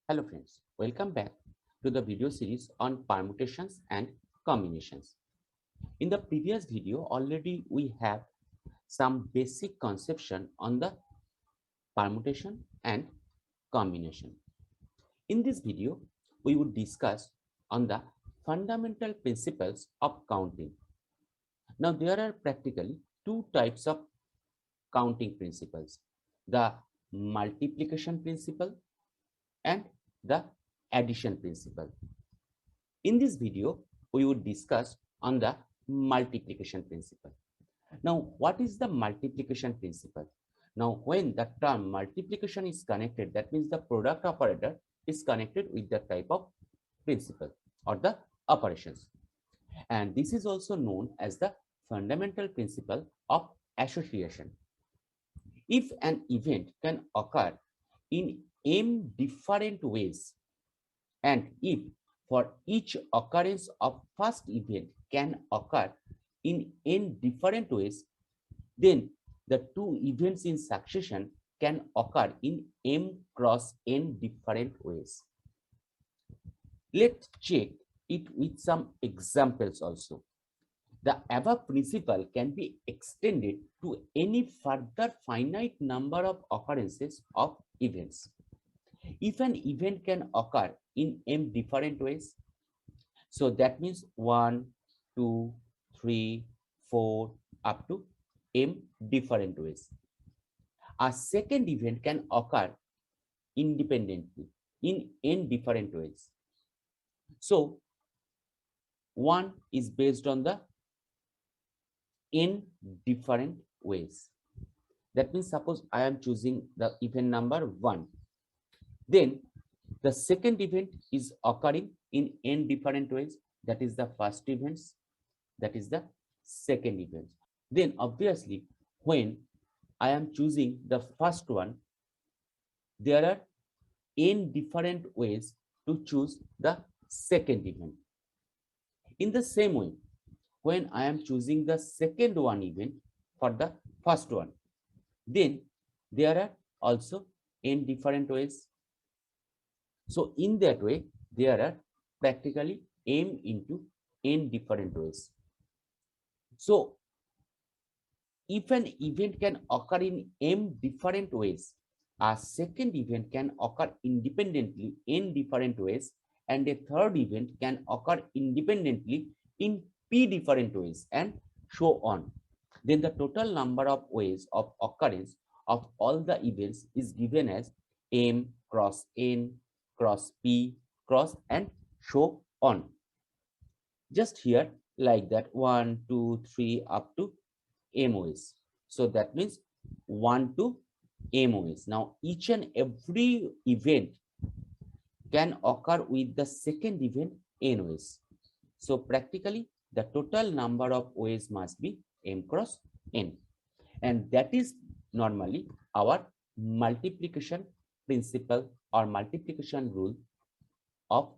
Hello friends, welcome back to the video series on permutations and combinations. In the previous video already we have some basic conception on the permutation and combination. In this video we would discuss on the fundamental principles of counting. Now there are practically two types of counting principles, the multiplication principle and the addition principle. In this video, we would discuss on the multiplication principle. Now, what is the multiplication principle? Now, when the term multiplication is connected, that means the product operator is connected with the type of principle or the operations. And this is also known as the fundamental principle of association. If an event can occur in m different ways, and if for each occurrence of first event can occur in n different ways, then the two events in succession can occur in m cross n different ways. Let's check it with some examples also. The above principle can be extended to any further finite number of occurrences of events. If an event can occur in m different ways, so that means 1, 2, 3, 4 up to m different ways. A second event can occur independently in n different ways. So 1 is based on the n different ways. That means suppose I am choosing the event number 1. Then the second event is occurring in n different ways. That is the first event. That is the second event. Then obviously, when I am choosing the first one, there are n different ways to choose the second event. In the same way, when I am choosing the second one event for the first one, then there are also n different ways. So in that way, there are practically m into n different ways. So if an event can occur in m different ways, a second event can occur independently in different ways, and a third event can occur independently in p different ways, and so on. Then the total number of ways of occurrence of all the events is given as m cross n cross p cross and so on. Just here like that 1, 2, 3 up to m ways. So that means 1 to m ways. Now each and every event can occur with the second event n ways. So practically the total number of ways must be m cross n, and that is normally our multiplication principle or multiplication rule of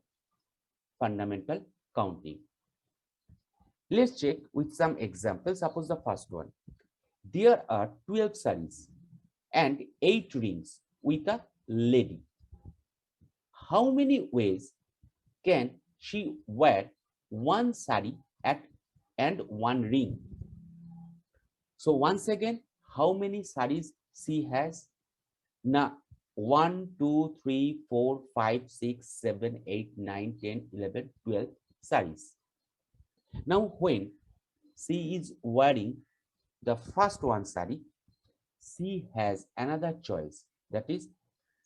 fundamental counting. Let's check with some examples. Suppose the first one. There are 12 saris and 8 rings with a lady. How many ways can she wear one sari and one ring? So once again, how many saris she has? Now 1, 2, 3, 4, 5, 6, 7, 8, 9, 10, 11, 12 saris. Now when she is wearing the first one sari, she has another choice. That is,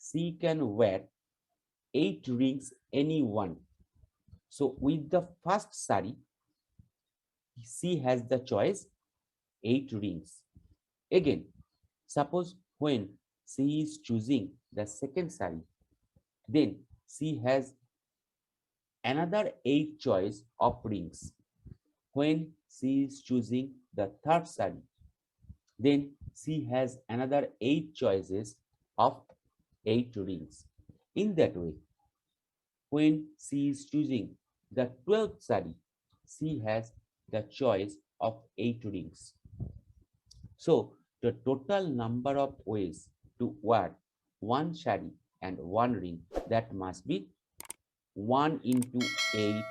she can wear 8 rings any one. So with the first sari, she has the choice 8 rings. Again, suppose when she is choosing the second sari, then she has another 8 choice of rings. When she is choosing the third sari, then she has another 8 choices of 8 rings. In that way, when she is choosing the 12th sari, she has the choice of 8 rings. So the total number of ways to wear one sari and one ring, that must be 1 into 8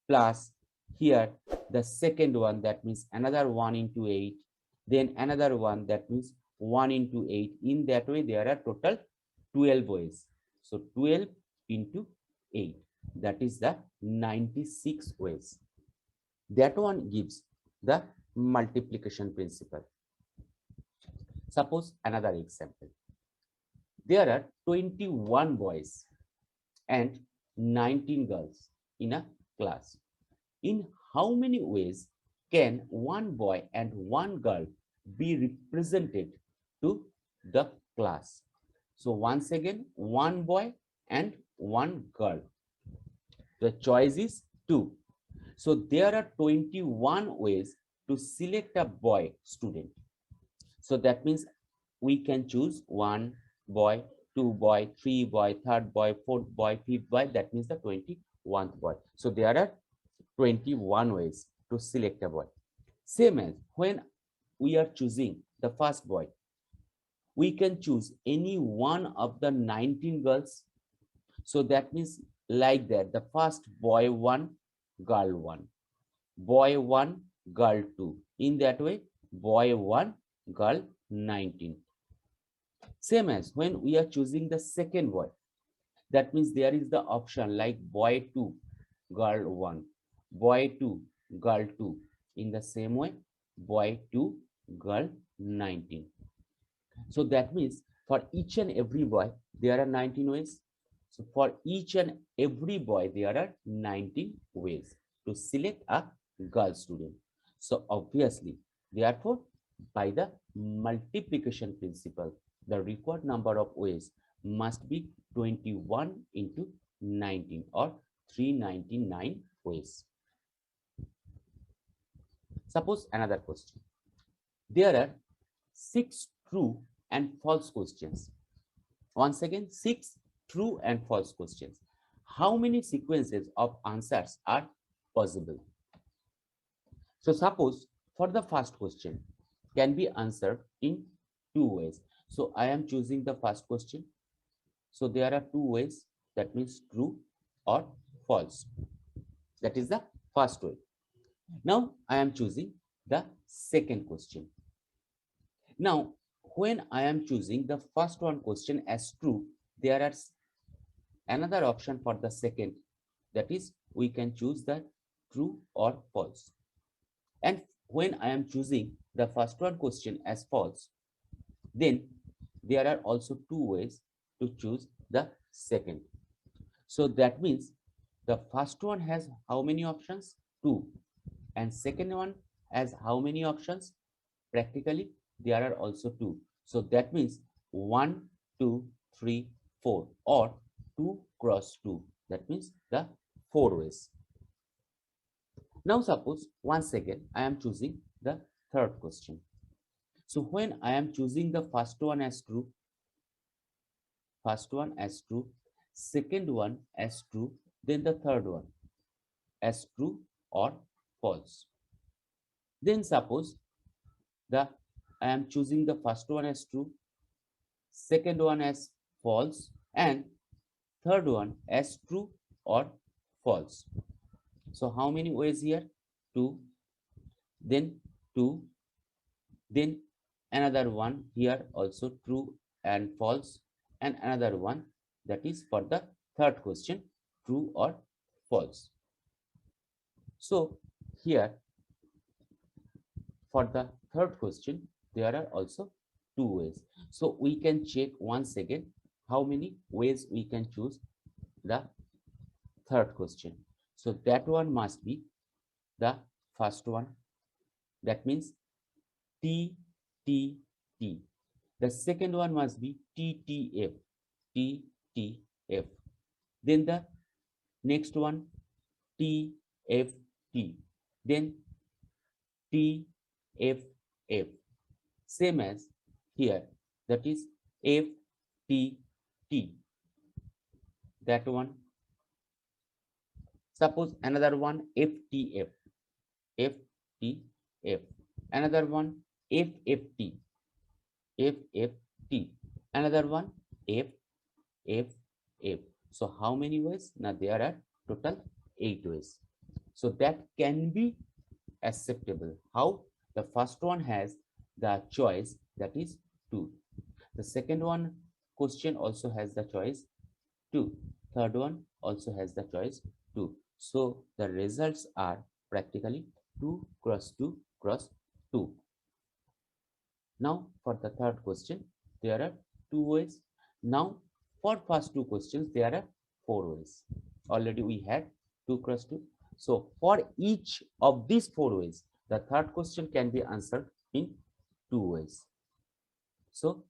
plus here the second one, that means another 1 into 8, then another one, that means 1 into 8. In that way there are total 12 ways. So 12 into 8, that is the 96 ways. That one gives the multiplication principle. Suppose another example. There are 21 boys and 19 girls in a class. In how many ways can one boy and one girl be represented to the class? So once again, one boy and one girl. The choice is 2. So there are 21 ways to select a boy student. So that means we can choose 1 boy, 2 boy, 3 boy, 3rd boy, 4th boy, 5th boy. That means the 21st boy. So there are 21 ways to select a boy. Same as when we are choosing the first boy, we can choose any one of the 19 girls. So that means like that, the first boy 1, girl 1, boy 1, girl 2. In that way, boy 1, girl 19. Same as when we are choosing the second boy, that means there is the option like boy 2, girl 1, boy 2, girl 2. In the same way, boy 2, girl 19. So that means for each and every boy, there are 19 ways. So for each and every boy, there are 19 ways to select a girl student. So obviously, therefore, by the multiplication principle, the required number of ways must be 21 into 19 or 399 ways. Suppose another question. There are 6 true and false questions. Once again, 6 true and false questions. How many sequences of answers are possible? So suppose for the first question can be answered in 2 ways. So I am choosing the first question. So there are 2 ways, that means true or false. That is the first way. Now I am choosing the second question. Now when I am choosing the first one question as true, there are another option for the second, that is we can choose the true or false. And when I am choosing the first one question as false, then there are also 2 ways to choose the second. So that means the first one has how many options? 2. And second one has how many options? Practically there are also 2. So that means 1, 2, 3, 4 or 2 cross 2. That means the 4 ways. Now suppose once again I am choosing the third question. So when I am choosing the first one as true, second one as true, then the third one as true or false. Then suppose I am choosing the first one as true, second one as false, and third one as true or false. So how many ways here? 2, then 2, then another one here also true and false, and another one that is for the third question, true or false. So here for the third question, there are also 2 ways. So we can check once again how many ways we can choose the third question. So that one must be the first one. That means T, T, T. The second one must be T, T, F, T, T, F. Then the next one, T, F, T. Then T, F, F. Same as here, that is F, T, T. That one. Suppose another one, F, T, F, F, T, F. Another one, F, F, T, F, F, T. Another one, F, F, F. So how many ways? Now there are total 8 ways. So that can be acceptable. How? The first one has the choice that is 2. The second one question also has the choice 2. Third one also has the choice 2. So the results are practically 2 cross 2 cross 2. Now for the third question, there are 2 ways. Now for first 2 questions, there are 4 ways. Already we had 2 cross 2. So for each of these 4 ways, the third question can be answered in 2 ways. So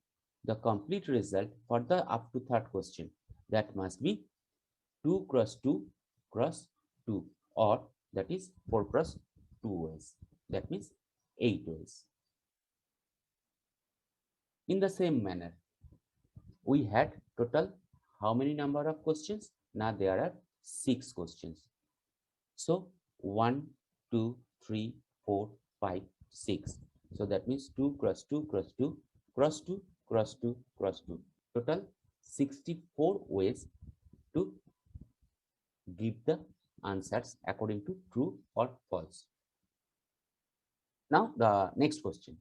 the complete result for the up to third question, that must be 2 cross 2 cross 2, or that is 4 cross 2 ways. That means 8 ways. In the same manner, we had total how many number of questions? Now there are 6 questions. So 1, 2, 3, 4, 5, 6. So that means 2 cross 2 cross 2 cross 2 cross 2 cross 2. Total 64 ways to give the answers according to true or false. Now the next question.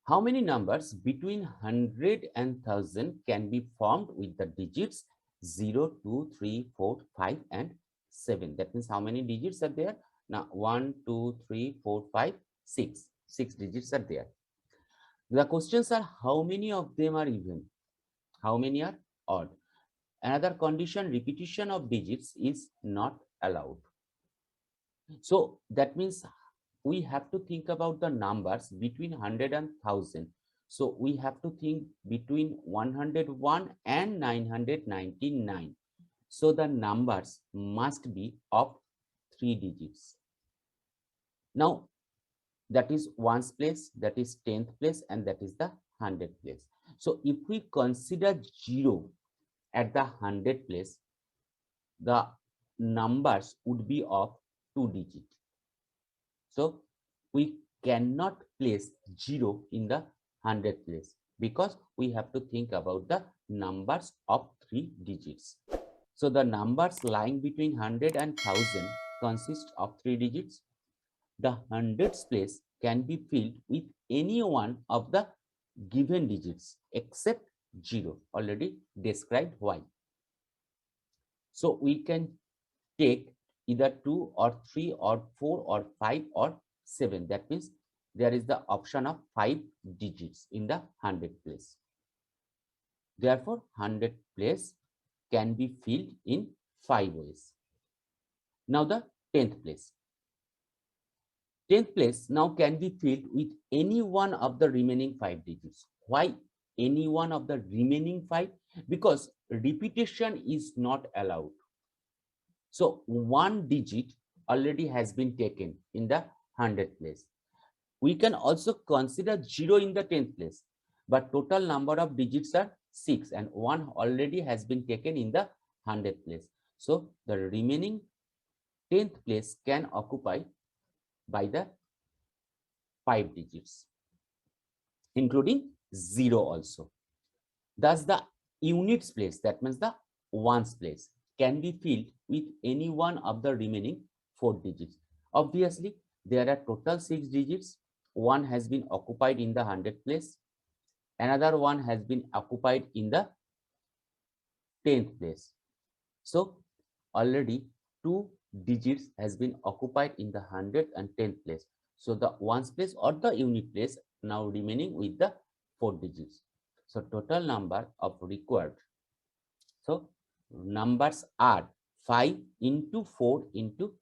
How many numbers between 100 and 1000 can be formed with the digits 0, 2, 3, 4, 5 and 7? That means how many digits are there? Now 1, 2, 3, 4, 5, 6. 6 digits are there. The questions are how many of them are even? How many are odd? Another condition, repetition of digits is not allowed. So that means we have to think about the numbers between 100 and 1000. So we have to think between 101 and 999. So the numbers must be of 3 digits. Now that is ones place, that is 10th place, and that is the 100th place. So if we consider 0 at the 100th place, the numbers would be of 2 digits. So we cannot place 0 in the 100th place because we have to think about the numbers of 3 digits. So the numbers lying between 100 and 1000 consist of 3 digits. The 100th place can be filled with any one of the given digits except 0. Already described why. So we can take either 2 or 3 or 4 or 5 or 7. That means there is the option of 5 digits in the 100th place. Therefore, 100th place can be filled in 5 ways. Now the 10th place. 10th place now can be filled with any one of the remaining 5 digits. Why any one of the remaining 5? Because repetition is not allowed. So 1 digit already has been taken in the 100th place. We can also consider 0 in the 10th place, but total number of digits are 6 and 1 already has been taken in the 100th place. So the remaining 10th place can occupy by the 5 digits, including 0 also. Thus the units place, that means the ones place, can be filled with any one of the remaining 4 digits. Obviously, there are total 6 digits. One has been occupied in the 100th place. Another one has been occupied in the 10th place. So already 2 digits has been occupied in the 100th and 10th place. So the ones place or the unit place now remaining with the 4 digits. So total number of required. So numbers are 5 into 4 into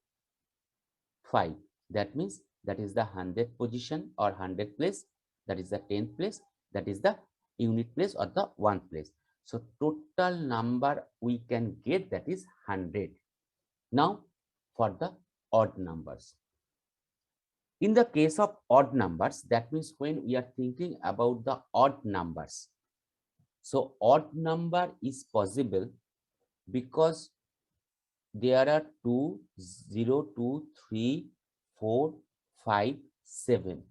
5. That means that is the 100th position or 100th place. That is the 10th place. That is the unit place or the 1th place. So total number we can get, that is 100. Now for the odd numbers. In the case of odd numbers, that means when we are thinking about the odd numbers. So odd number is possible because there are 2, 0, 2, 3, 4, 5, 7.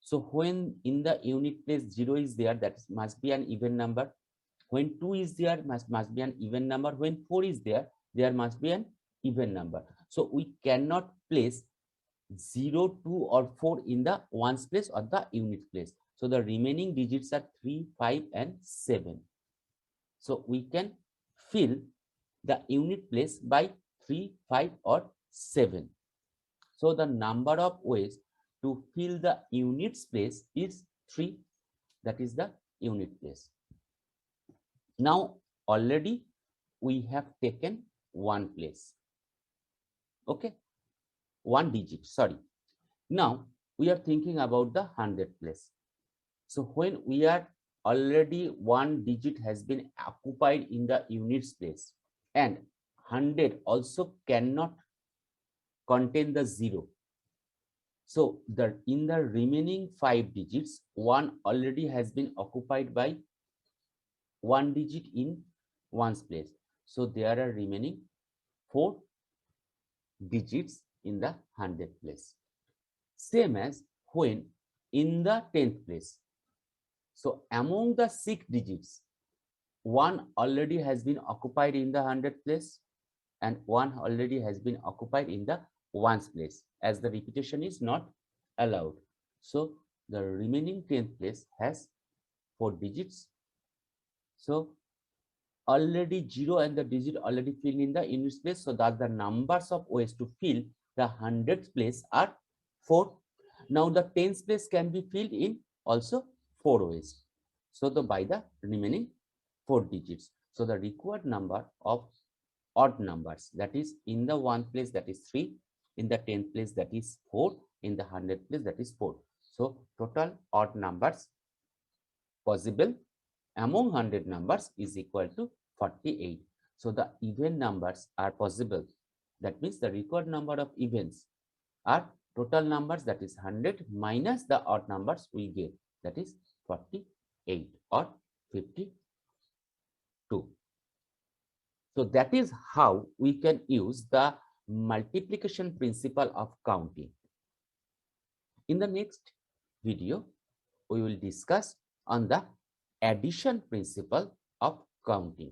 So when in the unit place 0 is there, that must be an even number. When 2 is there, must be an even number. When 4 is there, there must be an even number. So we cannot place 0, 2, or 4 in the ones place or the unit place. So the remaining digits are 3, 5, and 7. So we can fill the unit place by 3, 5, or 7. So the number of ways to fill the units place is 3. That is the unit place. Now already we have taken one place. Okay, one digit, sorry. Now we are thinking about the 100 place. So when we are already one digit has been occupied in the units place, and 100 also cannot contain the 0. So in the remaining 5 digits, one already has been occupied by one digit in one's place. So there are remaining 4 digits in the 100 place. Same as when in the 10th place. So among the 6 digits, one already has been occupied in the 100 place, and one already has been occupied in the ones place, as the repetition is not allowed. So the remaining 10th place has 4 digits. So already 0 and the digit already filled in the units place. So that the numbers of ways to fill the 100th place are 4. Now the 10th place can be filled in also 4 ways. So by the remaining 4 digits. So the required number of odd numbers, that is in the 1 place, that is 3, in the 10th place, that is 4, in the 100th place, that is 4. So total odd numbers possible among 100 numbers is equal to 48. So the even numbers are possible. That means the required number of events are total numbers, that is 100, minus the odd numbers we get, that is 48 or 52. So that is how we can use the multiplication principle of counting. In the next video, we will discuss on the addition principle of counting.